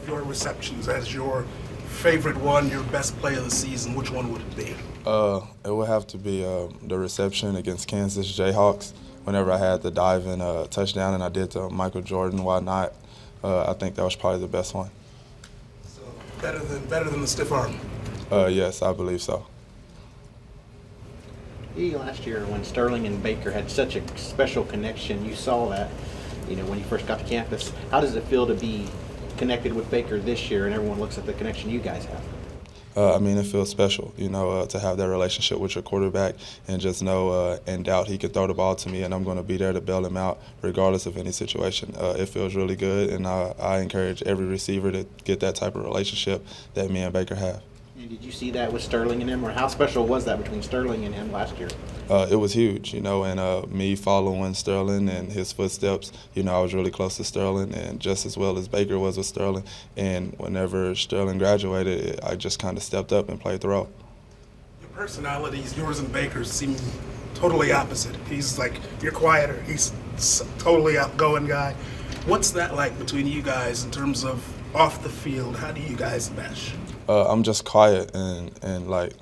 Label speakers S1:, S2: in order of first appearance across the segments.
S1: of your receptions as your favorite one, your best play of the season, which one would it be?
S2: It would have to be the reception against Kansas Jayhawks. Whenever I had the diving touchdown and I did to Michael Jordan, why not? I think that was probably the best one.
S1: So better than the stiff arm.
S2: Yes, I believe so.
S3: Last year when Sterling and Baker had such a special connection, you saw that, when you first got to campus. How does it feel to be connected with Baker this year and everyone looks at the connection you guys have?
S2: It feels special, to have that relationship with your quarterback and just know in doubt he could throw the ball to me and I'm going to be there to bail him out regardless of any situation. It feels really good, and I encourage every receiver to get that type of relationship that me and Baker have.
S3: And did you see that with Sterling and him, or how special was that between Sterling and him last year?
S2: It was huge, and me following Sterling and his footsteps, I was really close to Sterling, and just as well as Baker was with Sterling. And whenever Sterling graduated, I just kind of stepped up and played the role.
S1: Your personalities, yours and Baker's, seem totally opposite. He's like, you're quieter. He's totally outgoing guy. What's that like between you guys in terms of off the field? How do you guys mesh?
S2: I'm just quiet in like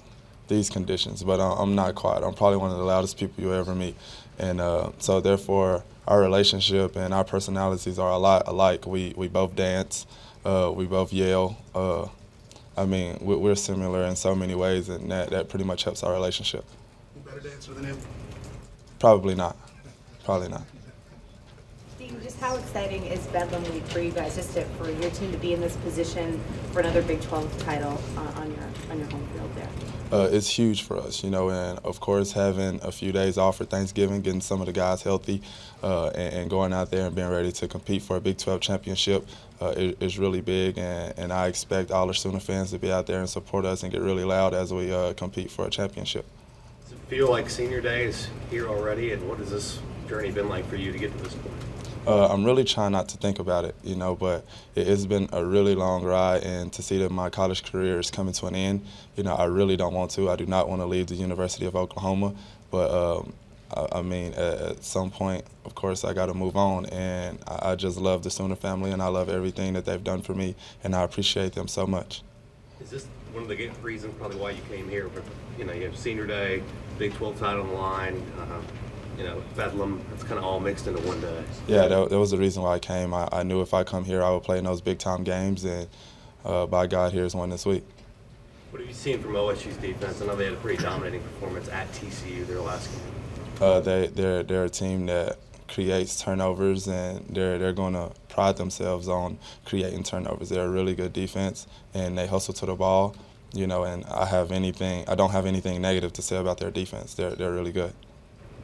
S2: these conditions, but I'm not quiet. I'm probably one of the loudest people you ever meet, and so therefore our relationship and our personalities are a lot alike. We both dance, we both yell. We're similar in so many ways, and that pretty much helps our relationship.
S1: You better dancer than him?
S2: Probably not. Probably not.
S4: Just how exciting is Bedlam Week for you guys, for your team to be in this position for another Big 12 title on your home field there?
S2: It's huge for us, and of course having a few days off for Thanksgiving, getting some of the guys healthy, and going out there and being ready to compete for a Big 12 championship is really big, and I expect all the Sooner fans to be out there and support us and get really loud as we compete for a championship.
S5: Does it feel like senior day is here already, and what has this journey been like for you to get to this point?
S2: I'm really trying not to think about it, but it's been a really long ride, and to see that my college career is coming to an end, I really don't want to. I do not want to leave the University of Oklahoma, but at some point, of course, I got to move on, and I just love the Sooner family, and I love everything that they've done for me, and I appreciate them so much.
S5: Is this one of the reasons probably why you came here? But you have senior day, Big 12 title on the line. Bedlam, it's kind of all mixed into one day.
S2: Yeah, that was the reason why I came. I knew if I come here, I would play in those big-time games, and by God, here's one this week.
S5: What have you seen from OSU's defense? I know they had a pretty dominating performance at TCU their last
S2: game. They're a team that creates turnovers, and they're going to pride themselves on creating turnovers. They're a really good defense, and they hustle to the ball, and I don't have anything negative to say about their defense. They're really good.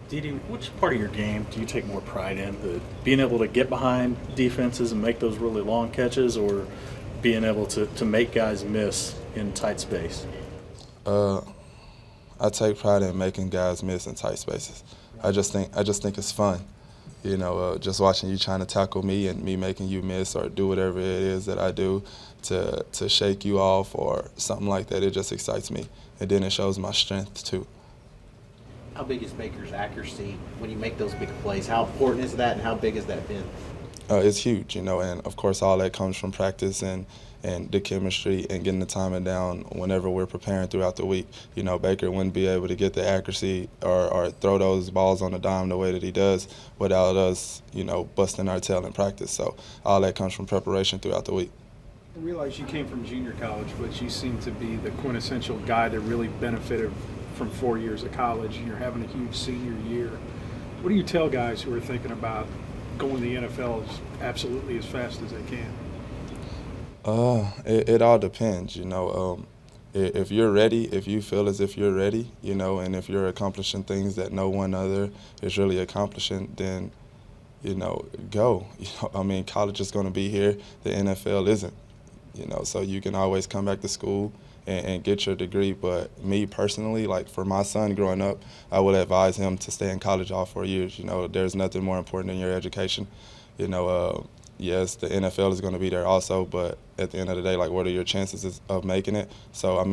S6: Dede, which part of your game do you take more pride in? Being able to get behind defenses and make those really long catches, or being able to make guys miss in tight space?
S2: I take pride in making guys miss in tight spaces. I just think it's fun. Just watching you trying to tackle me and me making you miss or do whatever it is that I do to shake you off or something like that. It just excites me, and then it shows my strength too.
S3: How big is Baker's accuracy when you make those big plays? How important is that, and how big has that been?
S2: It's huge, and of course all that comes from practice and the chemistry and getting the timing down whenever we're preparing throughout the week. Baker wouldn't be able to get the accuracy or throw those balls on the dime the way that he does without us, busting our tail in practice. So all that comes from preparation throughout the week.
S7: I realize you came from junior college, but you seem to be the quintessential guy that really benefited from 4 years of college, and you're having a huge senior year. What do you tell guys who are thinking about going to the NFL absolutely as fast as they can?
S2: It all depends, If you're ready, if you feel as if you're ready, and if you're accomplishing things that no one other is really accomplishing, then, go. College is going to be here. The NFL isn't, so you can always come back to school and get your degree. But me personally, like for my son growing up, I would advise him to stay in college all 4 years. There's nothing more important than your education. Yes, the NFL is going to be there also, but at the end of the day, like, what are your chances of making it? So, I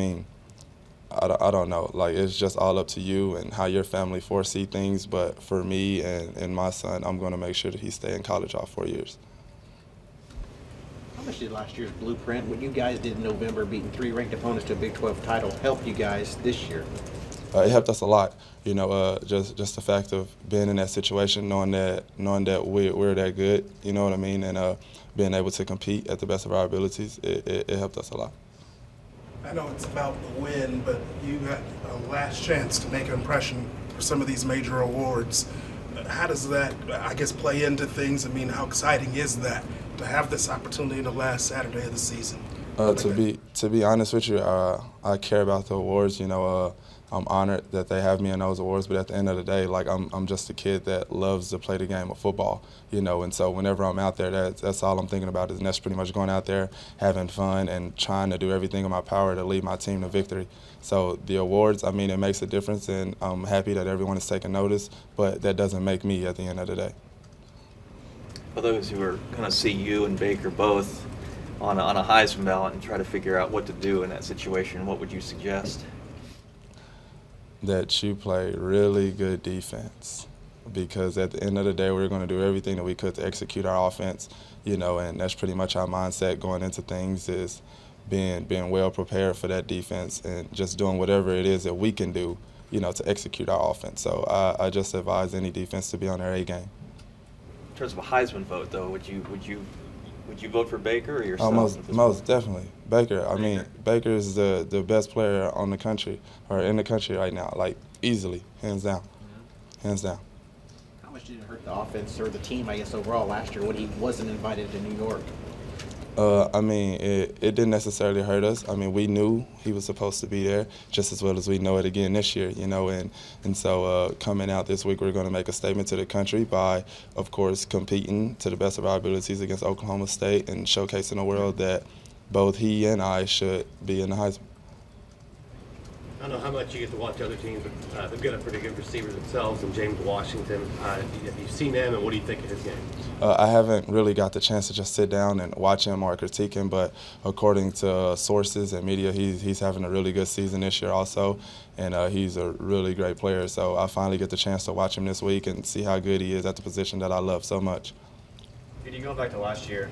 S2: don't know. Like, it's just all up to you and how your family foresee things. But for me and my son, I'm going to make sure that he stay in college all 4 years.
S3: How much did last year's blueprint, what you guys did in November, beating 3 ranked opponents to a Big 12 title, help you guys this year?
S2: It helped us a lot, you know, just the fact of being in that situation, knowing that we're that good, you know what I mean, and being able to compete at the best of our abilities, it helped us a lot.
S1: I know it's about the win, but you got a last chance to make an impression for some of these major awards. How does that, I guess, play into things? I mean, how exciting is that to have this opportunity in the last Saturday of the season?
S2: To be honest with you, I care about the awards. You know, I'm honored that they have me in those awards. But at the end of the day, like I'm just a kid that loves to play the game of football. You know, and so whenever I'm out there, that's all I'm thinking about, and that's pretty much going out there, having fun, and trying to do everything in my power to lead my team to victory. So the awards, I mean, it makes a difference, and I'm happy that everyone is taking notice. But that doesn't make me at the end of the day.
S8: For those who are going to see you and Baker both on a Heisman ballot and try to figure out what to do in that situation, what would you suggest?
S2: That you play really good defense, because at the end of the day, we're going to do everything that we could to execute our offense, you know, and that's pretty much our mindset going into things, is being well prepared for that defense and just doing whatever it is that we can do, you know, to execute our offense. So I just advise any defense to be on their A game.
S8: In terms of a Heisman vote, though, would you vote for Baker or yourself?
S2: Most definitely. Baker. I mean, Baker is the best player on the country, or in the country right now, like easily, hands down. Hands down.
S3: How much did it hurt the offense or the team, I guess, overall last year when he wasn't invited to New York?
S2: I mean, it didn't necessarily hurt us. I mean, we knew he was supposed to be there just as well as we know it again this year, you know. And so coming out this week, we're going to make a statement to the country by, of course, competing to the best of our abilities against Oklahoma State and showcasing the world that both he and I should be in the Heisman.
S5: I don't know how much you get to watch other teams, but they've got a pretty good receiver themselves, and James Washington. Have you seen him, and what do you think of his game?
S2: I haven't really got the chance to just sit down and watch him or critique him, but according to sources and media, he's having a really good season this year also, and he's a really great player. So I finally get the chance to watch him this week and see how good he is at the position that I love so much.
S9: Dede, going back to last year,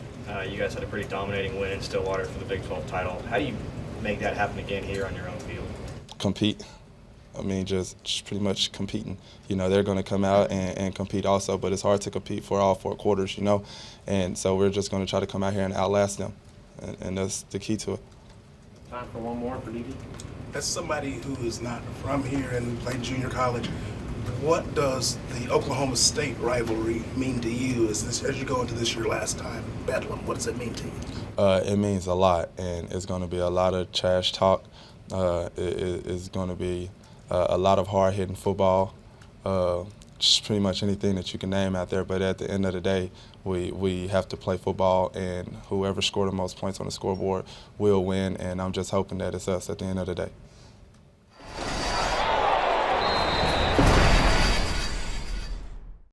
S9: you guys had a pretty dominating win in Stillwater for the Big 12 title. How do you make that happen again here on your own field?
S2: Compete. I mean, just pretty much competing. You know, they're going to come out and compete also, but it's hard to compete for all 4 quarters, you know. And so we're just going to try to come out here and outlast them, and that's the key to it.
S9: Time for one more for Dede.
S1: As somebody who is not from here and played junior college, what does the Oklahoma State rivalry mean to you as you go into this your last time, Bedlam? What does it mean to you?
S2: It means a lot, and it's going to be a lot of trash talk. It's going to be a lot of hard-hitting football, just pretty much anything that you can name out there. But at the end of the day, we have to play football, and whoever scored the most points on the scoreboard will win, and I'm just hoping that it's us at the end of the day.